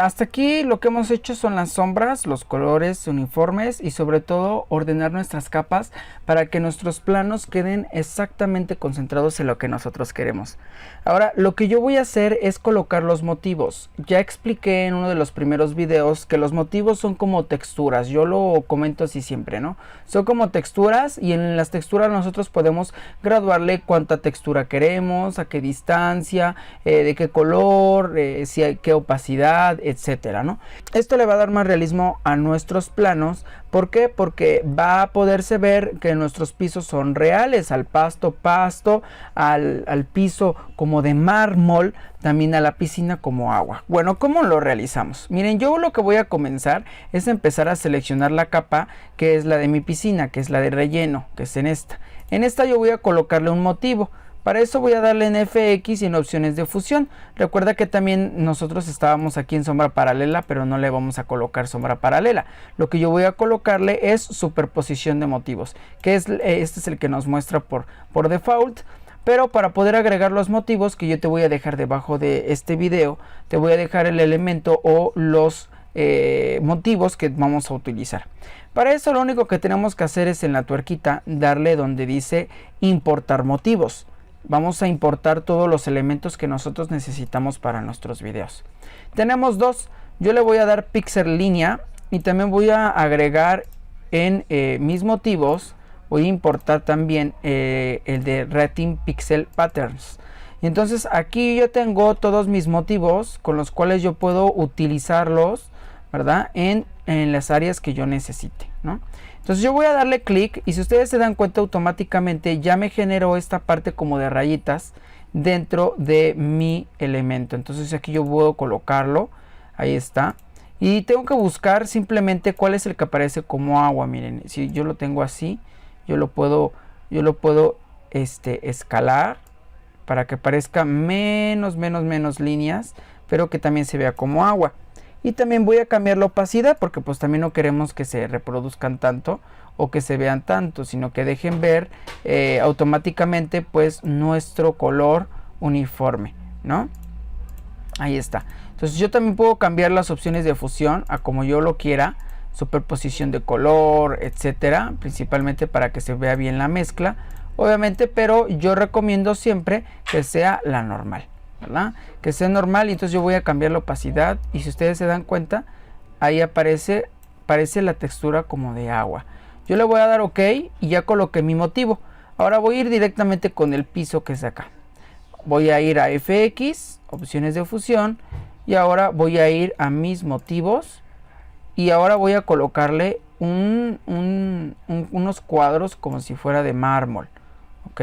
Hasta aquí lo que hemos hecho son las sombras, los colores uniformes y sobre todo ordenar nuestras capas para que nuestros planos queden exactamente concentrados en lo que nosotros queremos. Ahora lo que yo voy a hacer es colocar los motivos. Ya expliqué en uno de los primeros videos que los motivos son como texturas. Yo lo comento así siempre, ¿no? Son como texturas y en las texturas nosotros podemos graduarle cuánta textura queremos, a qué distancia, de qué color, si hay qué opacidad, etcétera, ¿no? Esto le va a dar más realismo a nuestros planos. ¿Por qué? Porque va a poderse ver que nuestros pisos son reales, al pasto, al piso como de mármol, también a la piscina como agua. Bueno, ¿cómo lo realizamos? Miren, yo lo que voy a comenzar es empezar a seleccionar la capa que es la de mi piscina, que es la de relleno, que es en esta. En esta yo voy a colocarle un motivo. Para eso voy a darle en FX y en opciones de fusión. Recuerda que también nosotros estábamos aquí en sombra paralela, pero no le vamos a colocar sombra paralela. Lo que yo voy a colocarle es superposición de motivos, que es este es el que nos muestra por default. Pero para poder agregar los motivos, que yo te voy a dejar debajo de este video, te voy a dejar el elemento o los motivos que vamos a utilizar. Para eso lo único que tenemos que hacer es en la tuerquita darle donde dice importar motivos. Vamos a importar todos los elementos que nosotros necesitamos para nuestros videos. Tenemos dos. Yo le voy a dar pixel línea y también voy a agregar en mis motivos. Voy a importar también el de Retin Pixel Patterns. Y entonces aquí yo tengo todos mis motivos con los cuales yo puedo utilizarlos, ¿verdad? En las áreas que yo necesite, ¿no? Entonces yo voy a darle clic y si ustedes se dan cuenta automáticamente ya me generó esta parte como de rayitas dentro de mi elemento. Entonces aquí yo puedo colocarlo, ahí está. Y tengo que buscar simplemente cuál es el que aparece como agua. Miren, si yo lo tengo así, yo lo puedo escalar para que parezca menos líneas, pero que también se vea como agua. Y también voy a cambiar la opacidad porque pues también no queremos que se reproduzcan tanto o que se vean tanto, sino que dejen ver automáticamente pues nuestro color uniforme, ¿no? Ahí está. Entonces yo también puedo cambiar las opciones de fusión a como yo lo quiera, superposición de color, etcétera, principalmente para que se vea bien la mezcla, obviamente, pero yo recomiendo siempre que sea la normal, ¿verdad? Que sea normal. Y entonces yo voy a cambiar la opacidad y si ustedes se dan cuenta ahí parece la textura como de agua. Yo le voy a dar OK y ya coloqué mi motivo. Ahora voy a ir directamente con el piso que es de acá. Voy a ir a FX, opciones de fusión, y ahora voy a ir a mis motivos y ahora voy a colocarle unos cuadros como si fuera de mármol, ¿ok?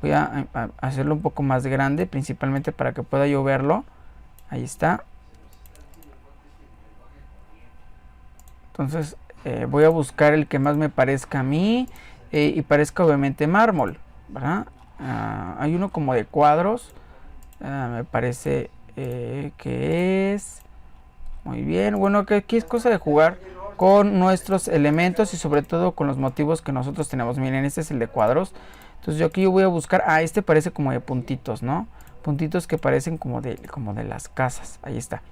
Voy a hacerlo un poco más grande, principalmente para que pueda yo verlo. Ahí está. Entonces voy a buscar el que más me parezca a mí y parezca obviamente mármol, ¿verdad? Hay uno como de cuadros. Me parece que es... Muy bien. Bueno, que aquí es cosa de jugar con nuestros elementos y sobre todo con los motivos que nosotros tenemos. Miren, este es el de cuadros. Entonces yo aquí voy a buscar, este parece como de puntitos, ¿no? Puntitos que parecen como de las casas. Ahí está.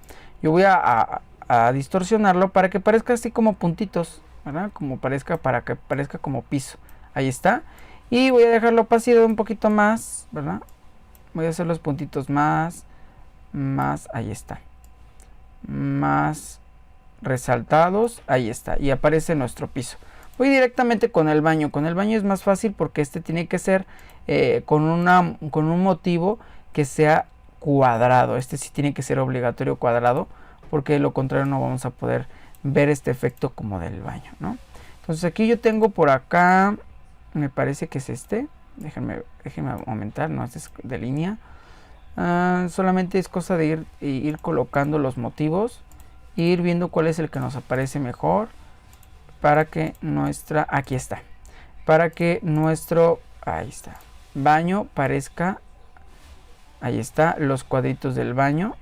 Yo voy a distorsionarlo para que parezca así como puntitos, ¿verdad? Para que parezca como piso. Ahí está. Y voy a dejar la opacidad un poquito más, ¿verdad? Voy a hacer los puntitos más, ahí está. Más resaltados, ahí está. Y aparece nuestro piso. Voy directamente con el baño. Con el baño es más fácil porque este tiene que ser con un motivo que sea cuadrado. Este sí tiene que ser obligatorio cuadrado, porque de lo contrario no vamos a poder ver este efecto como del baño, ¿no? Entonces aquí yo tengo por acá, me parece que es este. Déjenme aumentar, no, este es de línea. Solamente es cosa de ir colocando los motivos, ir viendo cuál es el que nos aparece mejor para que aquí está, para que nuestro, ahí está, baño parezca Ahí está, los cuadritos del baño.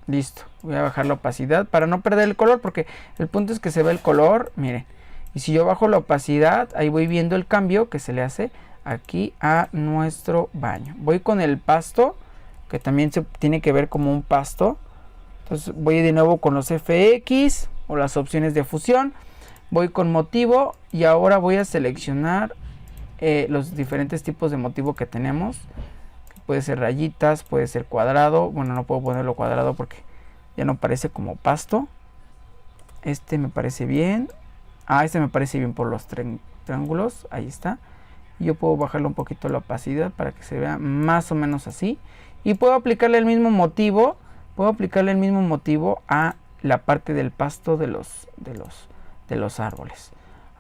Listo, voy a bajar la opacidad para no perder el color, porque el punto es que se ve el color, miren. Y si yo bajo la opacidad, ahí voy viendo el cambio que se le hace aquí a nuestro baño. Voy con el pasto, que también se tiene que ver como un pasto. Entonces voy de nuevo con los FX o las opciones de fusión. Voy con motivo y ahora voy a seleccionar los diferentes tipos de motivo que tenemos. Puede ser rayitas, puede ser cuadrado. Bueno, no puedo ponerlo cuadrado porque ya no parece como pasto. Este me parece bien. Este me parece bien por los triángulos. Ahí está. Yo puedo bajarle un poquito la opacidad para que se vea más o menos así. Y puedo aplicarle el mismo motivo. Puedo aplicarle el mismo motivo a la parte del pasto de los árboles.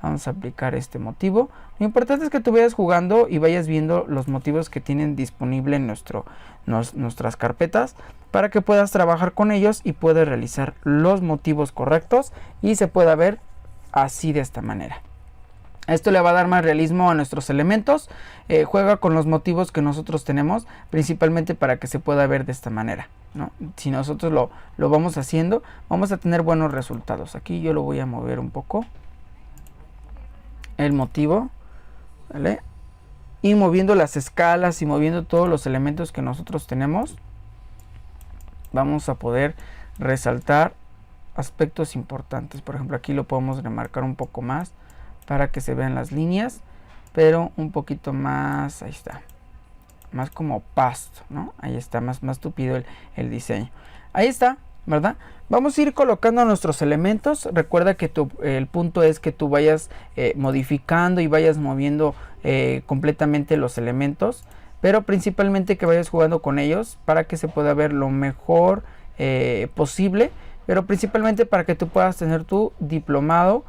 Vamos a aplicar este motivo. Lo importante es que tú vayas jugando y vayas viendo los motivos que tienen disponible en nuestras carpetas, para que puedas trabajar con ellos y puedas realizar los motivos correctos y se pueda ver así, de esta manera. Esto le va a dar más realismo a nuestros elementos. Juega con los motivos que nosotros tenemos, principalmente para que se pueda ver de esta manera, ¿no? Si nosotros lo vamos haciendo, vamos a tener buenos resultados. Aquí yo lo voy a mover un poco, el motivo, ¿vale? Y moviendo las escalas y moviendo todos los elementos que nosotros tenemos, vamos a poder resaltar aspectos importantes. Por ejemplo, aquí lo podemos remarcar un poco más para que se vean las líneas, pero un poquito más, ahí está, más como pasto, ¿no? Ahí está, más tupido el diseño. Ahí está, ¿verdad? Vamos a ir colocando nuestros elementos. Recuerda que el punto es que tú vayas modificando y vayas moviendo completamente los elementos, pero principalmente que vayas jugando con ellos para que se pueda ver lo mejor posible, pero principalmente para que tú puedas tener tu diplomado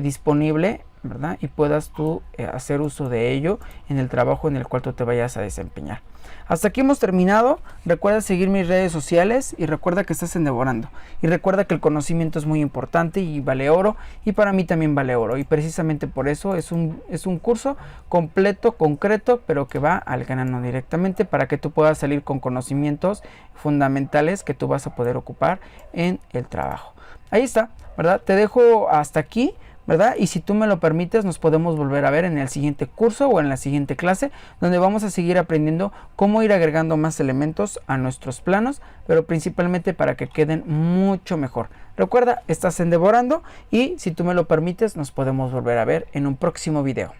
disponible, ¿verdad? Y puedas tú hacer uso de ello en el trabajo en el cual tú te vayas a desempeñar. Hasta aquí hemos terminado. Recuerda seguir mis redes sociales y recuerda que estás en Devorando. Y recuerda que el conocimiento es muy importante y vale oro, y para mí también vale oro. Y precisamente por eso es un curso completo, concreto, pero que va al grano directamente para que tú puedas salir con conocimientos fundamentales que tú vas a poder ocupar en el trabajo. Ahí está, ¿verdad? Te dejo hasta aquí, ¿verdad? Y si tú me lo permites, nos podemos volver a ver en el siguiente curso o en la siguiente clase, donde vamos a seguir aprendiendo cómo ir agregando más elementos a nuestros planos, pero principalmente para que queden mucho mejor. Recuerda, estás en Devorando, y si tú me lo permites, nos podemos volver a ver en un próximo video.